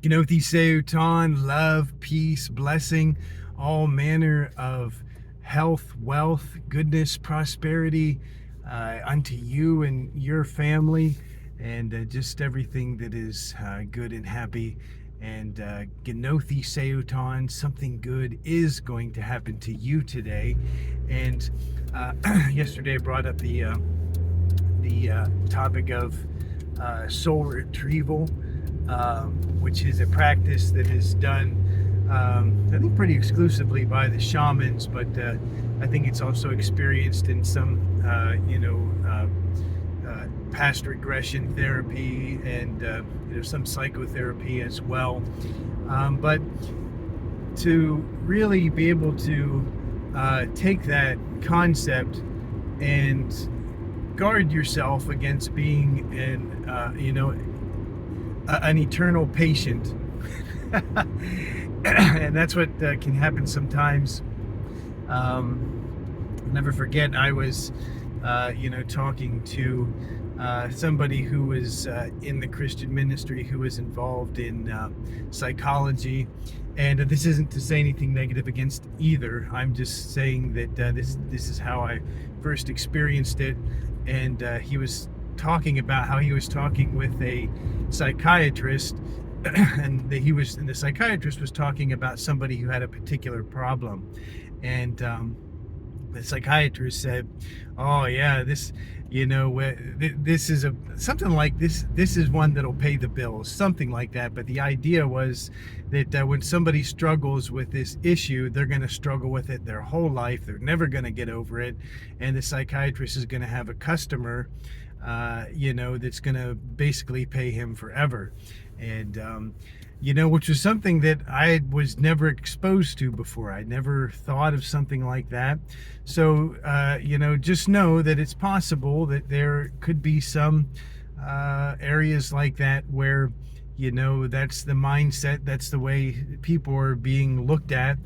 Gnoti Seuton, love, peace, blessing, all manner of health, wealth, goodness, prosperity unto you and your family, and just everything that is good and happy. And Gnoti Seuton, something good is going to happen to you today. And yesterday I brought up the topic of soul retrieval, which is a practice that is done, I think, pretty exclusively by the shamans, but I think it's also experienced in some, past regression therapy and some psychotherapy as well. But to really be able to take that concept and guard yourself against being an eternal patient. And that's what can happen sometimes. I'll never forget, I was talking to somebody who was in the Christian ministry, who was involved in psychology. And this isn't to say anything negative against either. I'm just saying that this is how I first experienced it. And he was talking about how he was talking with a psychiatrist, and the psychiatrist was talking about somebody who had a particular problem. And the psychiatrist said, "Oh yeah, this is something like this. This is one that'll pay the bills, something like that." But the idea was that when somebody struggles with this issue, they're going to struggle with it their whole life. They're never going to get over it, and the psychiatrist is going to have a customer, that's going to basically pay him forever. And which was something that I was never exposed to before. I never thought of something like that. So, just know that it's possible that there could be some areas like that where, that's the mindset, that's the way people are being looked at.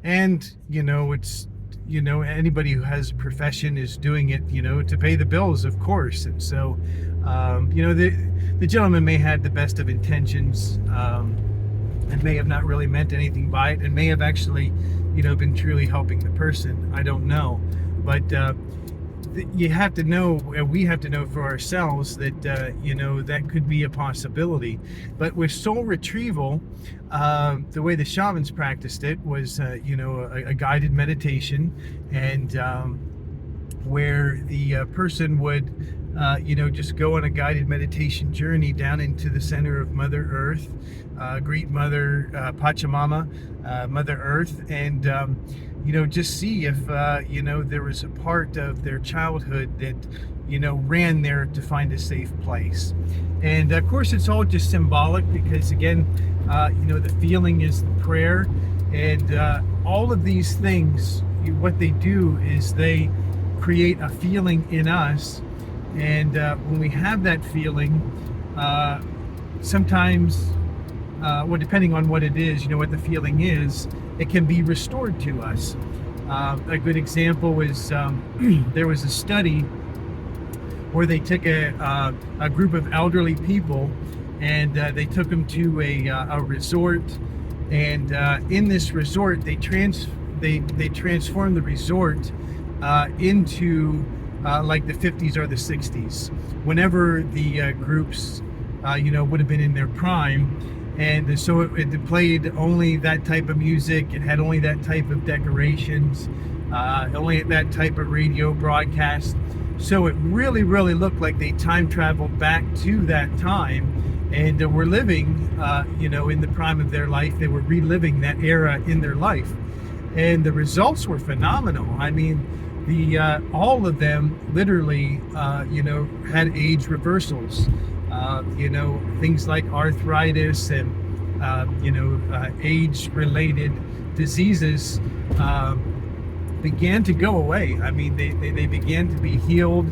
It's, anybody who has a profession is doing it, to pay the bills, of course. And so, the gentleman may have the best of intentions, and may have not really meant anything by it, and may have actually, been truly helping the person. I don't know. But you have to know, we have to know for ourselves that, that could be a possibility. But with soul retrieval, the way the shamans practiced it was, a guided meditation, and where the person would, just go on a guided meditation journey down into the center of Mother Earth, greet Mother Pachamama, Mother Earth, and just see if there was a part of their childhood that ran there to find a safe place. And of course, it's all just symbolic, because again, the feeling is the prayer, and all of these things, what they do is they create a feeling in us. And when we have that feeling, sometimes, depending on what it is, what the feeling is, it can be restored to us. A good example is there was a study where they took a group of elderly people, and they took them to a resort, and in this resort they transformed the resort into like the 50s or the 60s, whenever the groups would have been in their prime. And so it played only that type of music, it had only that type of decorations, only that type of radio broadcast. So it really, really looked like they time traveled back to that time, and were living, in the prime of their life. They were reliving that era in their life, and the results were phenomenal. I mean, all of them literally, had age reversals. Things like arthritis and, age-related diseases began to go away. I mean, they began to be healed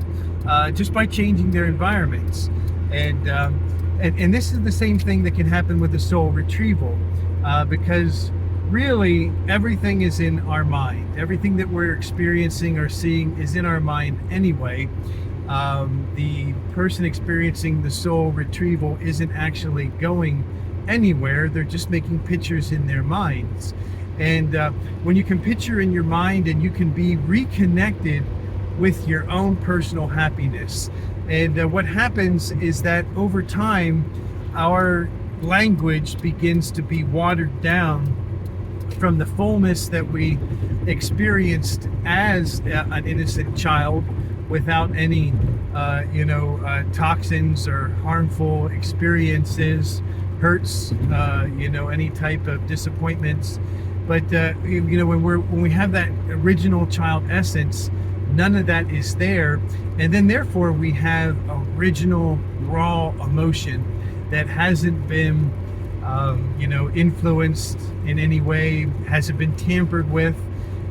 just by changing their environments. And this is the same thing that can happen with the soul retrieval, because really everything is in our mind. Everything that we're experiencing or seeing is in our mind anyway. The person experiencing the soul retrieval isn't actually going anywhere. They're just making pictures in their minds. And when you can picture in your mind and you can be reconnected with your own personal happiness. And what happens is that over time, our language begins to be watered down from the fullness that we experienced as an innocent child without any, toxins or harmful experiences, hurts, any type of disappointments. But when we have that original child essence, none of that is there, and then therefore we have original raw emotion that hasn't been, influenced in any way, hasn't been tampered with.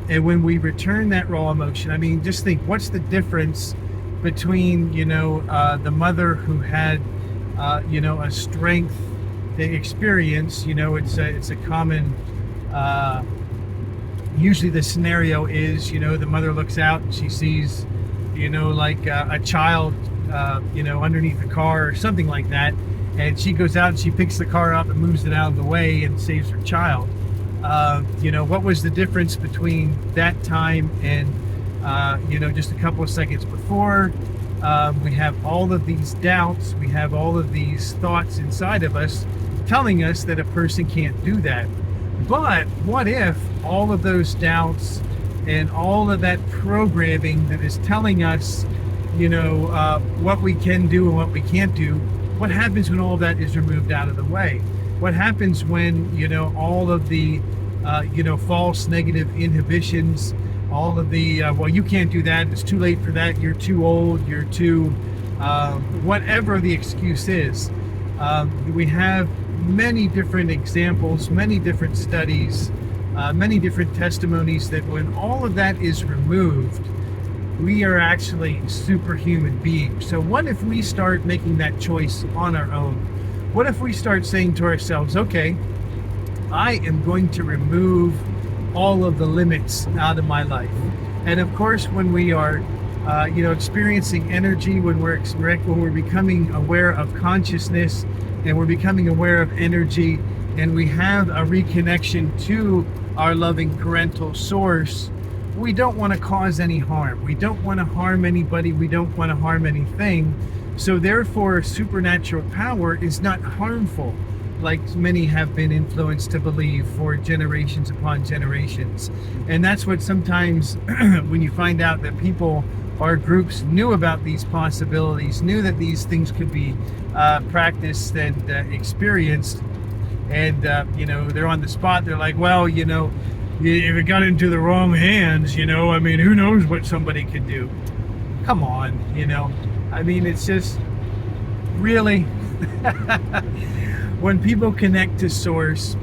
And when we return that raw emotion, I mean, just think, what's the difference between, the mother who had, a strength experience, it's a common, usually the scenario is, the mother looks out and she sees, a child, underneath the car or something like that. And she goes out and she picks the car up and moves it out of the way and saves her child. What was the difference between that time and, just a couple of seconds before? We have all of these doubts, we have all of these thoughts inside of us telling us that a person can't do that. But what if all of those doubts and all of that programming that is telling us, what we can do and what we can't do, what happens when all of that is removed out of the way? What happens when, all of the, false negative inhibitions, all of the, well, you can't do that, it's too late for that, you're too old, you're too, whatever the excuse is. We have many different examples, many different studies, many different testimonies that when all of that is removed, we are actually superhuman beings. So what if we start making that choice on our own? What if we start saying to ourselves, okay, I am going to remove all of the limits out of my life. And of course, when we are, experiencing energy, when we're becoming aware of consciousness, and we're becoming aware of energy, and we have a reconnection to our loving parental source, we don't want to cause any harm. We don't want to harm anybody. We don't want to harm anything. So therefore, supernatural power is not harmful, like many have been influenced to believe for generations upon generations. And that's what sometimes when you find out that people or groups knew about these possibilities, knew that these things could be practiced and experienced, and they're on the spot, they're like, well, if it got into the wrong hands, who knows what somebody could do. Come on, it's just really when people connect to source,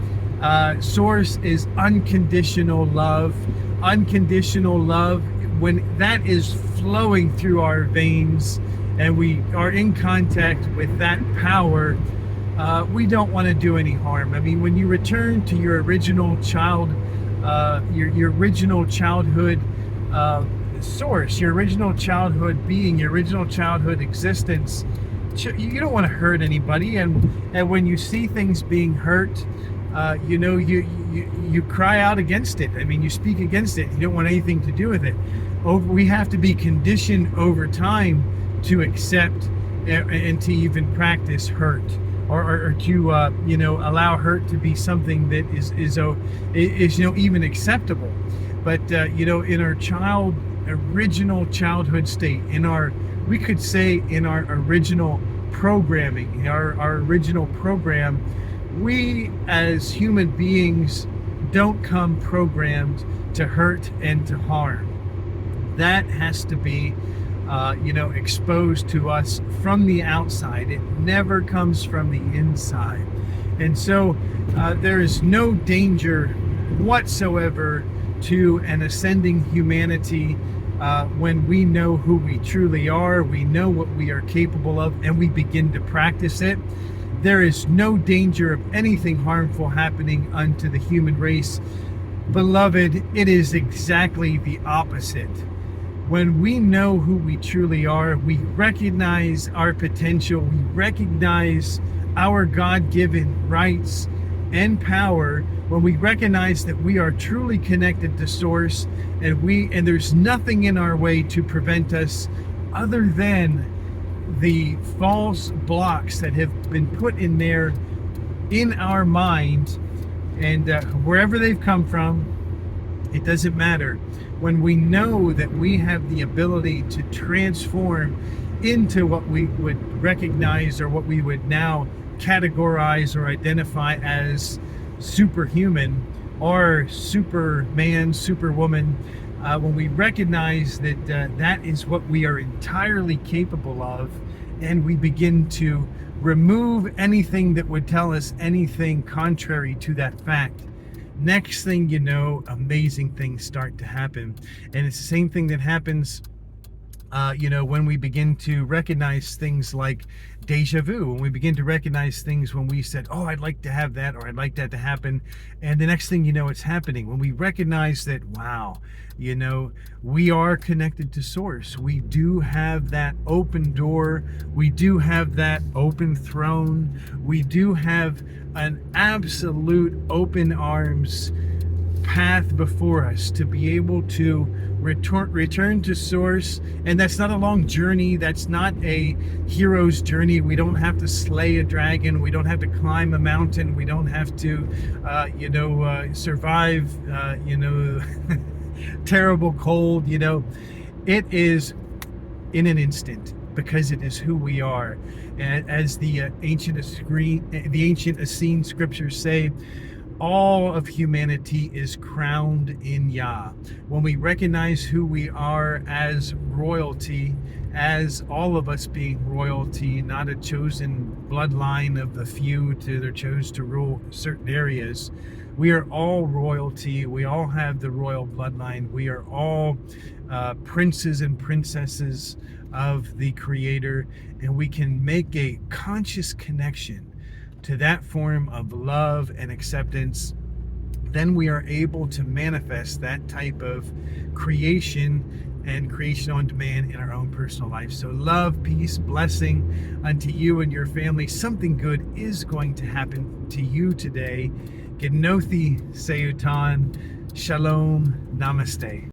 source is unconditional love. Unconditional love, when that is flowing through our veins and we are in contact with that power, we don't want to do any harm. I mean, when you return to your original child, your original childhood source, your original childhood being, your original childhood existence, you don't want to hurt anybody. And when you see things being hurt, you cry out against it. I mean, you speak against it. You don't want anything to do with it. We have to be conditioned over time to accept and to even practice hurt, or to allow hurt to be something that is even acceptable. But in our original childhood state, we could say in our original programming, our original program, we as human beings don't come programmed to hurt and to harm. That has to be exposed to us from the outside. It never comes from the inside. And so there is no danger whatsoever to an ascending humanity when we know who we truly are, we know what we are capable of, and we begin to practice it. There is no danger of anything harmful happening unto the human race. Beloved, it is exactly the opposite. When we know who we truly are, we recognize our potential, we recognize our God-given rights and power. When we recognize that we are truly connected to source, and there's nothing in our way to prevent us other than the false blocks that have been put in there in our mind, and wherever they've come from, it doesn't matter. When we know that we have the ability to transform into what we would recognize, or what we would now categorize or identify as superhuman or Superman, Superwoman, when we recognize that that is what we are entirely capable of, and we begin to remove anything that would tell us anything contrary to that fact, next thing you know, amazing things start to happen. And it's the same thing that happens when we begin to recognize things like deja vu, when we begin to recognize things when we said, oh, I'd like to have that, or I'd like that to happen, and the next thing you know, it's happening. When we recognize that, wow, we are connected to source, we do have that open door, we do have that open throne, we do have an absolute open arms path before us to be able to return to source. And that's not a long journey, that's not a hero's journey. We don't have to slay a dragon, we don't have to climb a mountain, we don't have to survive terrible cold. It is in an instant, because it is who we are. And as the ancient Essene scriptures say, all of humanity is crowned in Yah. When we recognize who we are as royalty, as all of us being royalty, not a chosen bloodline of the few they're chose to rule certain areas. We are all royalty. We all have the royal bloodline. We are all princes and princesses of the Creator, and we can make a conscious connection to that form of love and acceptance. Then we are able to manifest that type of creation and creation on demand in our own personal life. So love, peace, blessing unto you and your family. Something good is going to happen to you today. Genothi Seyutan. Shalom. Namaste.